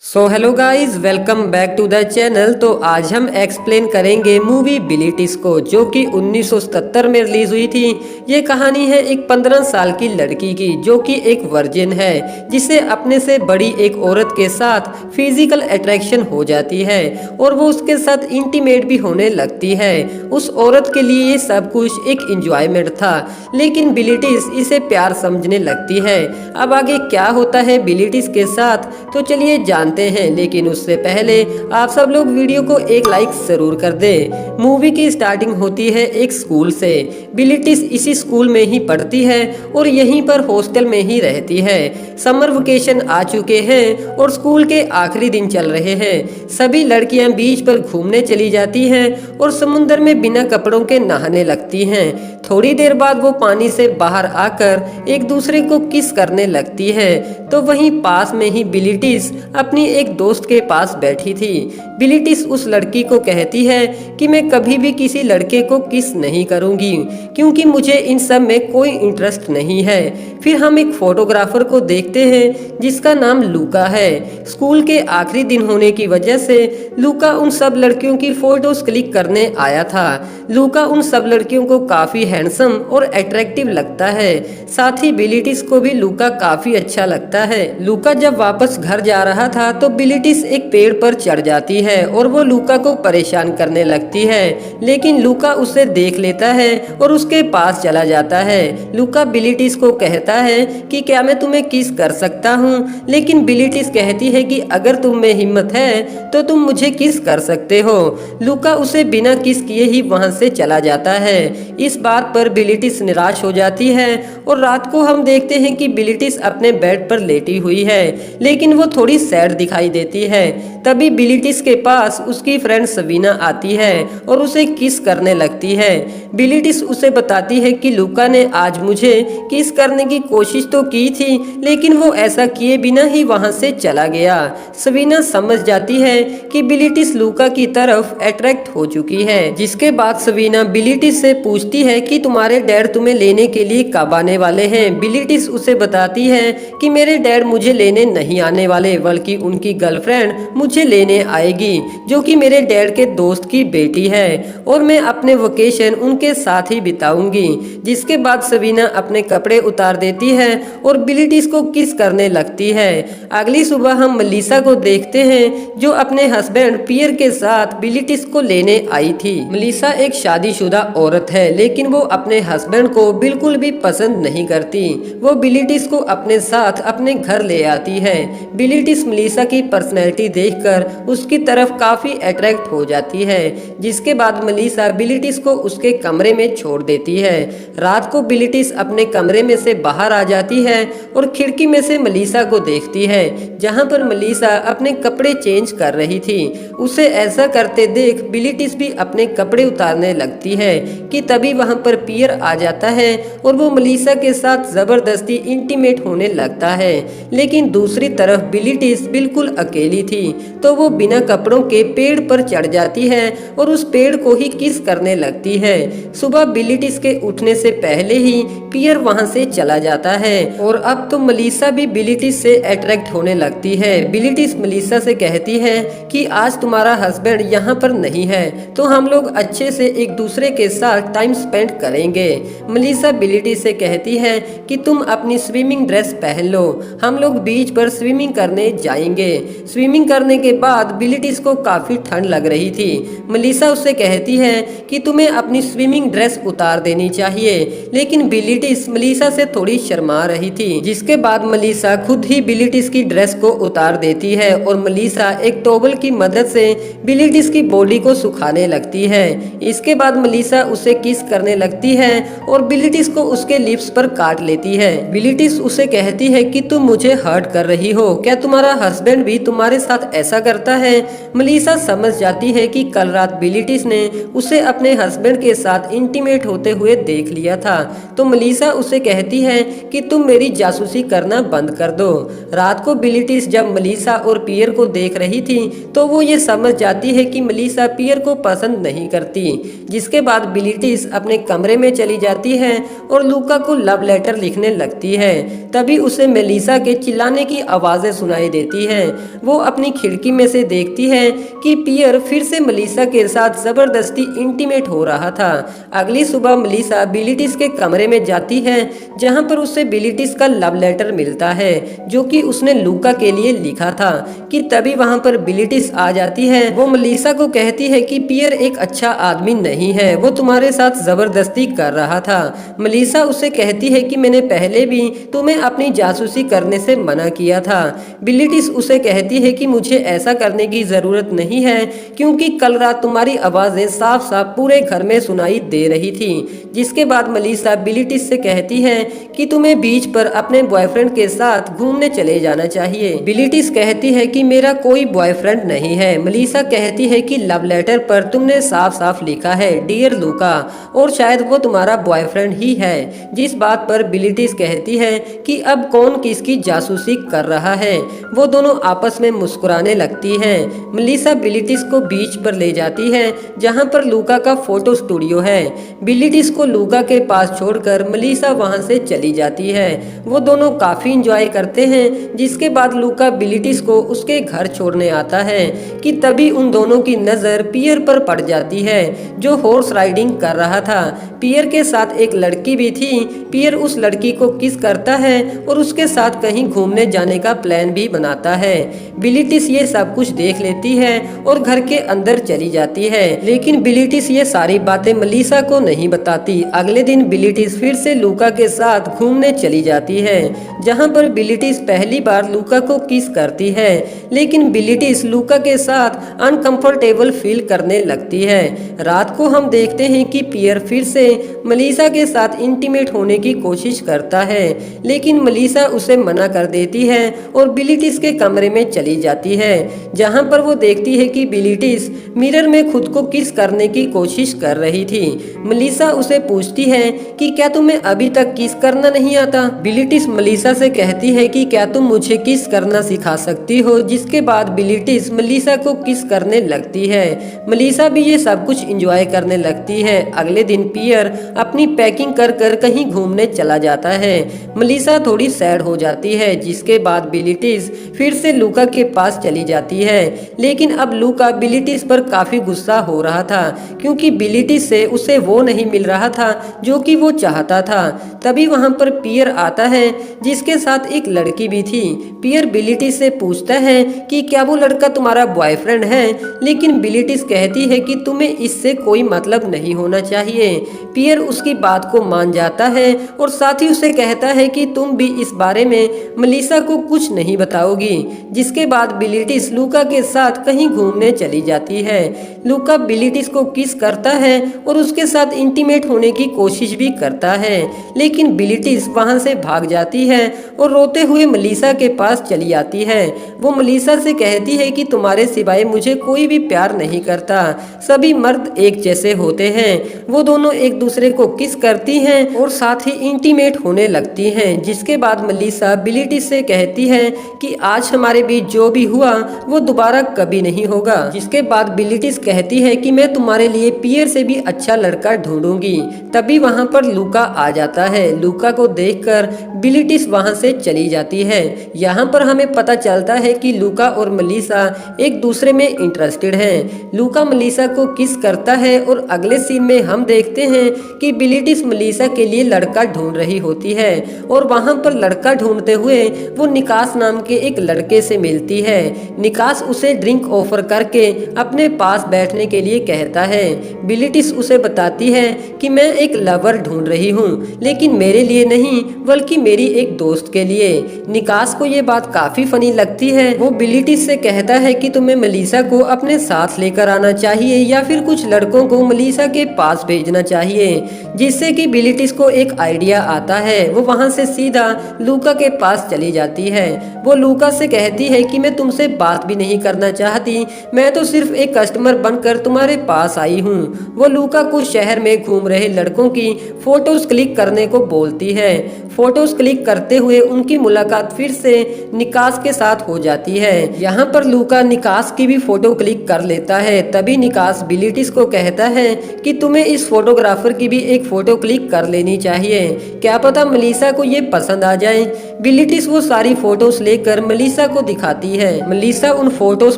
So hello guys, welcome back to the channel. तो आज हम एक्सप्लेन करेंगे मूवी बिलिटिस को, जो कि 1977 में रिलीज हुई थी। ये कहानी है एक 15 साल की लड़की की, जो कि एक वर्जिन है, जिसे अपने से बड़ी एक औरत के साथ फिजिकल अट्रैक्शन हो जाती है और वो उसके साथ इंटीमेट भी होने लगती है। उस औरत के लिए ये सब कुछ एक इंजॉयमेंट था, लेकिन बिलिटिस इसे प्यार समझने लगती है। अब आगे क्या होता है बिलिटिस के साथ, तो चलिए जानते हैं। लेकिन उससे पहले आप सब लोग वीडियो को एक लाइक जरूर कर दें। मूवी की स्टार्टिंग होती है एक स्कूल से। बिलिटिस इसी स्कूल में ही पढ़ती है और यहीं पर हॉस्टल में ही रहती है। समर वेकेशन आ चुके हैं और स्कूल के आखिरी दिन चल रहे हैं। सभी लड़कियां बीच पर घूमने चली जाती हैं और समुद्र में बिना कपड़ों के नहाने लगती हैं। थोड़ी देर बाद वो पानी से बाहर आकर एक दूसरे को किस करने लगती है। तो वहीं पास में ही बिलिटिस अपनी एक दोस्त के पास बैठी थी। बिलिटिस उस लड़की को कहती है कि मैं कभी भी किसी लड़के को किस नहीं करूंगी, क्योंकि मुझे इन सब में कोई इंटरेस्ट नहीं है। फिर हम एक फोटोग्राफर को देखते हैं जिसका नाम लूका है। स्कूल के आखिरी दिन होने की वजह से लूका उन सब लड़कियों की फोटोज क्लिक करने आया था। लूका उन सब लड़कियों को काफी हैंडसम और अट्रैक्टिव लगता है। साथ ही बिलिटिस को भी लूका काफी अच्छा लगता है। लूका जब वापस घर जा रहा था तो बिलिटिस एक पेड़ पर चढ़ जाती है और वो लूका को परेशान करने लगती है, लेकिन लूका उसे देख लेता है और उसके पास चला जाता है। लूका बिलिटिस को कहता है कि क्या मैं तुम्हें किस कर सकता हूँ, लेकिन बिलिटिस कहती है कि अगर तुम में हिम्मत है तो तुम मुझे किस कर सकते हो। लूका उसे बिना किस किए ही वहां से चला जाता है। इस बात पर बिलिटिस निराश हो जाती है और रात को हम देखते हैं कि बिलिटिस अपने बेड पर लेटी हुई है, लेकिन वो थोड़ी सैड दिखाई देती है। तभी बिलिटिस के पास उसकी फ्रेंड सवीना आती है और उसे किस करने लगती है। बिलिटिस उसे बताती है कि लूका ने आज मुझे किस करने की कोशिश तो की थी, लेकिन वो ऐसा किए बिना ही वहां से चला गया। सवीना समझ जाती है कि बिलिटिस लूका की तरफ अट्रैक्ट हो चुकी है, जिसके बाद सवीना बिलिटिस से पूछती है कि तुम्हारे डैड तुम्हें लेने के लिए कब आने वाले हैं। बिलिटिस उसे बताती है कि मेरे डैड मुझे लेने नहीं आने वाले, बल्कि उनकी गर्लफ्रेंड मुझे लेने आएगी, जो कि मेरे डैड के दोस्त की बेटी है, और मैं अपने वेकेशन उनके साथ ही बिताऊंगी। जिसके बाद सवीना अपने कपड़े उतार देती है और बिलिटिस को किस करने लगती है। अगली सुबह हम मलीसा को देखते हैं, जो अपने हस्बैंड पियर के साथ बिलिटिस को लेने आई थी। मलीसा एक शादीशुदा औरत है, लेकिन वो अपने हस्बैंड को बिल्कुल भी पसंद नहीं करती। वो बिलिटिस को अपने साथ अपने घर ले आती है। बिलिटिस मलीसा की पर्सनैलिटी देखकर उसकी तरफ काफी अट्रैक्ट हो जाती है। जिसके बाद मलीसा बिलिटिस को उसके कमरे में छोड़ देती है। रात को बिलिटिस अपने कमरे में से बाहर आ जाती है और खिड़की में से मलीसा को देखती है, जहां पर मलीसा अपने कपड़े चेंज कर रही थी। उसे ऐसा करते देख बिलिटिस भी अपने कपड़े उतारने लगती है कि तभी वहां पर पियर आ जाता है और वो मलीसा के साथ जबरदस्ती इंटीमेट होने लगता है। लेकिन दूसरी तरफ बिलिटिस बिल्कुल अकेली थी, तो वो बिना कपड़ों के पेड़ पर चढ़ जाती है और उस पेड़ को ही किस करने लगती है। सुबह बिलिटिस के उठने से पहले ही पियर वहां से चला जाता है और अब तो मलीसा भी बिलिटिस से अट्रैक्ट होने लगती है। बिलिटिस मलीसा से कहती है कि आज तुम्हारा हस्बैंड यहाँ पर नहीं है, तो हम लोग अच्छे से एक दूसरे के साथ टाइम स्पेंड करेंगे। मलीसा बिलिटिस से कहती है कि तुम अपनी स्विमिंग ड्रेस पहन लो, हम लोग बीच पर स्विमिंग करने जाएंगे। स्विमिंग करने के बाद बिलिटिस को काफी ठंड लग रही थी। मलीसा उससे कहती है कि तुम्हें अपनी स्विमिंग ड्रेस उतार देनी चाहिए, लेकिन बिलिटिस मलीसा से थोड़ी शर्मा रही थी। जिसके बाद मलीसा खुद ही बिलिटिस की ड्रेस को उतार देती है और मलीसा एक टॉवल की मदद से बिलिटिस की बॉडी को सुखाने लगती है। इसके बाद मलीसा उसे किस करने लगती है और बिलिटिस को उसके लिप्स पर काट लेती है। बिलिटिस उसे कहती है कि तुम मुझे हर्ट कर रही हो, क्या तुम्हारा हस्बैंड भी तुम्हारे साथ ऐसा करता है। मलीसा समझ जाती है कि कल रात बिलिटिस ने उसे अपने हस्बैंड के साथ इंटीमेट होते हुए देख लिया था, तो मलीसा उसे कहती है है कि तुम मेरी जासूसी करना बंद कर दो। रात को बिलिटिस जब मलीसा और पियर को देख रही थी तो वो ये समझ जाती है कि मलीसा पियर को पसंद नहीं करती, जिसके बाद बिलिटिस अपने कमरे में चली जाती है और लूका को लव लेटर लिखने लगती है। तभी उसे मेलिसा के चिल्लाने की आवाज़ें सुनाई देती हैं। वो अपनी खिड़की में से देखती है कि पियर फिर से मलीसा के साथ ज़बरदस्ती इंटीमेट हो रहा था। अगली सुबह मलीसा बिलिटिस के कमरे में जाती है जहां पर उसे बिलिटिस का लव लेटर मिलता है जो कि उसने लूका के लिए लिखा था। कि तभी वहां पर बिलिटिस आ जाती है। वो मलीसा को कहती है कि पियर एक अच्छा आदमी नहीं है, वो तुम्हारे साथ ज़बरदस्ती कर रहा था। मलीसा उसे कहती है कि मैंने पहले भी तुम्हें अपनी जासूसी करने से मना किया था। बिलिटिस उसे कहती है कि मुझे ऐसा करने की ज़रूरत नहीं है क्योंकि कल रात तुम्हारी आवाज़ें साफ साफ पूरे घर में सुनाई दे रही थी। जिसके बाद मलीसा बिलिटिस से कहती है कि तुम्हें बीच पर अपने बॉयफ्रेंड के साथ घूमने चले जाना चाहिए। बिलिटिस कहती है कि मेरा कोई बॉयफ्रेंड नहीं है। मलीसा कहती है कि लव लेटर पर तुमने साफ साफ लिखा है डियर लूका, और शायद वो तुम्हारा बॉयफ्रेंड ही है। जिस बात पर बिलिटिस कहती है कि अब कौन किसकी जासूसी कर रहा है। वो दोनों आपस में मुस्कुराने लगती हैं। मलीसा बिलिटिस को बीच पर ले जाती है जहां पर लूका का फोटो स्टूडियो है। बिलिटिस को लूका के पास छोड़कर मलीसा वहां से चली जाती है। वो दोनों काफी इंजॉय करते हैं। जिसके बाद लूका बिलिटिस को उसके घर छोड़ने आता है कि तभी उन दोनों की नजर पियर पर पड़ जाती है जो हॉर्स राइडिंग कर रहा था। पियर के साथ एक लड़की भी थी। पियर उस लड़की को किस करता है और उसके साथ कहीं घूमने जाने का प्लान भी बनाता है। बिलिटिस ये सब कुछ देख लेती है और घर के अंदर चली जाती है, लेकिन बिलिटिस ये सारी बातें मलीसा को नहीं बताती। अगले दिन बिलिटिस फिर से लूका के साथ घूमने चली जाती है जहां पर बिलिटिस पहली बार लूका को किस करती है, लेकिन बिलिटिस लूका के साथ अनकंफर्टेबल फील करने लगती है। रात को हम देखते हैं कि पियर फिर से मलीसा के साथ इंटीमेट होने की कोशिश करता है, लेकिन मलीसा उसे मना कर देती है और बिलिटिस के कमरे में चली जाती है जहां पर वो देखती है कि बिलिटिस मिरर में खुद को किस करने की कोशिश कर रही थी। मलीसा उसे पूछती है कि क्या तुम्हें अभी तक किस करना नहीं आता। बिलिटिस मलीसा से कहती है कि क्या तुम मुझे किस करना सिखा सकती हो। जिसके बाद बिलिटिस मलीसा को किस करने लगती है। मलीसा भी ये सब कुछ एंजॉय करने लगती है। अगले दिन पियर अपनी पैकिंग कर कर कहीं घूमने चला जाता है। मलीसा थोड़ी सैड हो जाती है। जिसके बाद बिलिटिस फिर से लूका के पास चली जाती है, लेकिन अब लूका बिलिटिस पर काफी गुस्सा हो रहा था क्योंकि बिलिटिस से उसे वो नहीं मिल रहा था जो कि वो चाहता था। तभी वहां पर पियर आता है जिसके साथ एक लड़की भी थी। पियर बिलिटिस से पूछता है कि क्या वो लड़का तुम्हारा बॉयफ्रेंड है, लेकिन बिलिटिस कहती है कि तुम्हें इससे कोई मतलब नहीं होना चाहिए। पियर उसकी बात को मान जाता है और साथ ही उसे कहता है कि तुम भी इस बारे में मलीसा को कुछ नहीं बताओगी। जिसके बाद बिलिटिस लूका के साथ कहीं घूमने चली जाती है। लूका बिलिटिस को किस करता है और उसके साथ इंटीमेट होने की कोशिश भी करता है, लेकिन बिलिटिस वहां से भाग जाती है और रोते हुए मलीसा के पास चली आती है। वो मलीसा से कहती है कि तुम्हारे सिवाय मुझे कोई भी प्यार नहीं करता, सभी मर्द एक जैसे होते हैं। वो दोनों एक दूसरे को किस करती हैं और साथ ही इंटीमेट होने लगती हैं। जिसके बाद मलीसा बिलिटिस से कहती है कि आज हमारे बीच जो भी हुआ वो दोबारा कभी नहीं होगा। जिसके बाद बिलिटिस कहती है कि मैं तुम्हारे लिए पियर से भी अच्छा लड़का ढूंढूंगी। तभी वहां पर लूका आ जाता है। लूका को देखकर बिलिटिस वहां से चली जाती है। यहाँ पर हमें पता चलता है कि लूका और मलीसा एक दूसरे में इंटरेस्टेड हैं। लूका मलीसा को किस करता है और अगले सीन में हम देखते हैं कि बिलिटिस मलीसा के लिए लड़का ढूंढ रही होती है और वहां पर लड़का ढूंढते हुए वो निकास नाम के एक लड़के से मिलती है। निकास उसे ड्रिंक ऑफर करके अपने पास बैठने के लिए कहता है। बिलिटिस उसे बताती है कि मैं एक लवर ढूंढ रही हूँ, लेकिन मेरे लिए नहीं बल्कि मेरी एक दोस्त के लिए। निकास को ये बात काफी फनी लगती है। वो बिलिटिस से कहता है कि तुम्हें मलीसा को अपने साथ लेकर आना चाहिए या फिर कुछ लड़कों को मलीसा के पास भेजना चाहिए, जिससे कि बिलिटिस को एक आइडिया आता है। वो वहां से सीधा लूका के पास चली जाती है। वो लूका से कहती है कि मैं तुमसे बात भी नहीं करना चाहती, मैं तो सिर्फ एक कस्टमर बनकर तुम्हारे पास आई हूँ। वो लूका को शहर में घूम रहे लड़कों की फोटोज क्लिक करने को बोलती होती है। फोटोज क्लिक करते हुए उनकी मुलाकात फिर से निकास के साथ हो जाती है। यहाँ पर लूका निकास की भी फोटो क्लिक कर लेता है। तभी निकास बिलिटिस को कहता है कि तुम्हें इस फोटोग्राफर की भी एक फोटो क्लिक कर लेनी चाहिए, क्या पता मलीसा को ये पसंद आ जाए। बिलिटिस वो सारी फोटोज लेकर मलीसा को दिखाती है। मलीसा उन फोटोज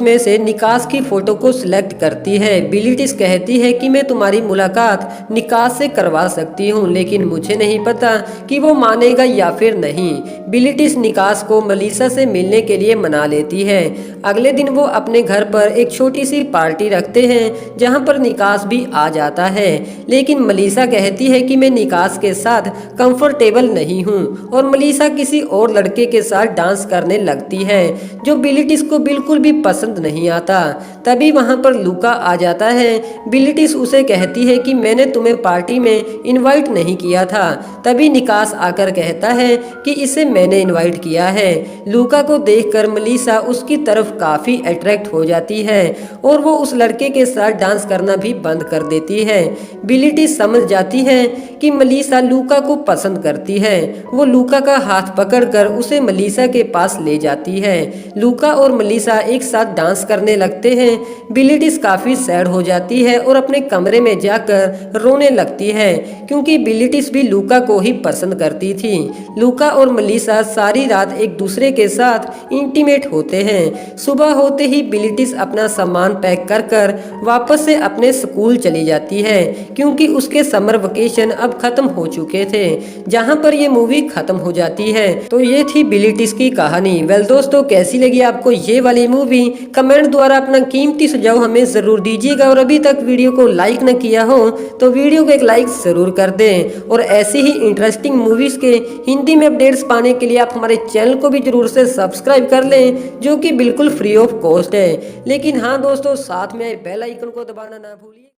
में से निकास की फोटो को सिलेक्ट करती है। बिलिटिस कहती है कि मैं तुम्हारी मुलाकात निकास से करवा सकती हूँ, लेकिन मुझे नहीं पता कि वो मानेगा या फिर नहीं। बिलिटिस निकास को मलीसा से मिलने के लिए मना लेती है। अगले दिन वो अपने घर पर एक छोटी सी पार्टी रखते हैं जहाँ पर निकास भी आ जाता है, लेकिन मलीसा कहती है कि मैं निकास के साथ कंफर्टेबल नहीं हूँ और मलीसा किसी और लड़के के साथ डांस करने लगती है जो बिलिटिस को बिल्कुल भी पसंद नहीं आता। तभी वहाँ पर लूका आ जाता है। बिलिटिस उसे कहती है कि मैंने तुम्हें पार्टी में इनवाइट नहीं किया था। तभी निकास आकर कहता है कि इसे मैंने इनवाइट किया है। लूका को देखकर मलीसा उसकी तरफ काफी अट्रैक्ट हो जाती है और वो उस लड़के के साथ डांस करना भी बंद कर देती है। बिलिटिस समझ जाती है कि मलीसा लूका को पसंद करती है। वो लूका का हाथ पकड़कर उसे मलीसा के पास ले जाती है। लूका और मलीसा एक साथ डांस करने लगते हैं। बिलिटिस काफी सैड हो जाती है और अपने कमरे में जाकर रोने लगती है, क्योंकि बिलिटिस भी लूका को ही पसंद करती थी। लूका और मलीसा सारी रात एक दूसरे के साथ इंटीमेट होते हैं। सुबह होते ही बिलिटिस अपना सामान पैक कर वापस से अपने स्कूल चली जाती है, क्योंकि उसके समर वेकेशन अब खत्म हो चुके थे। जहां पर ये मूवी खत्म हो जाती है। तो ये थी बिलिटिस की कहानी। वेल दोस्तों, कैसी लगी आपको ये वाली मूवी? कमेंट द्वारा अपना कीमती सुझाव हमें जरूर दीजिएगा और अभी तक वीडियो को लाइक न किया हो तो वीडियो को एक लाइक जरूर कर दें। और ऐसी ही इंटरेस्टिंग मूवीज के हिंदी में अपडेट्स पाने के लिए आप हमारे चैनल को भी जरूर से सब्सक्राइब कर लें, जो कि बिल्कुल फ्री ऑफ कॉस्ट है। लेकिन हाँ दोस्तों, साथ में बेल आइकन को दबाना ना भूलिए।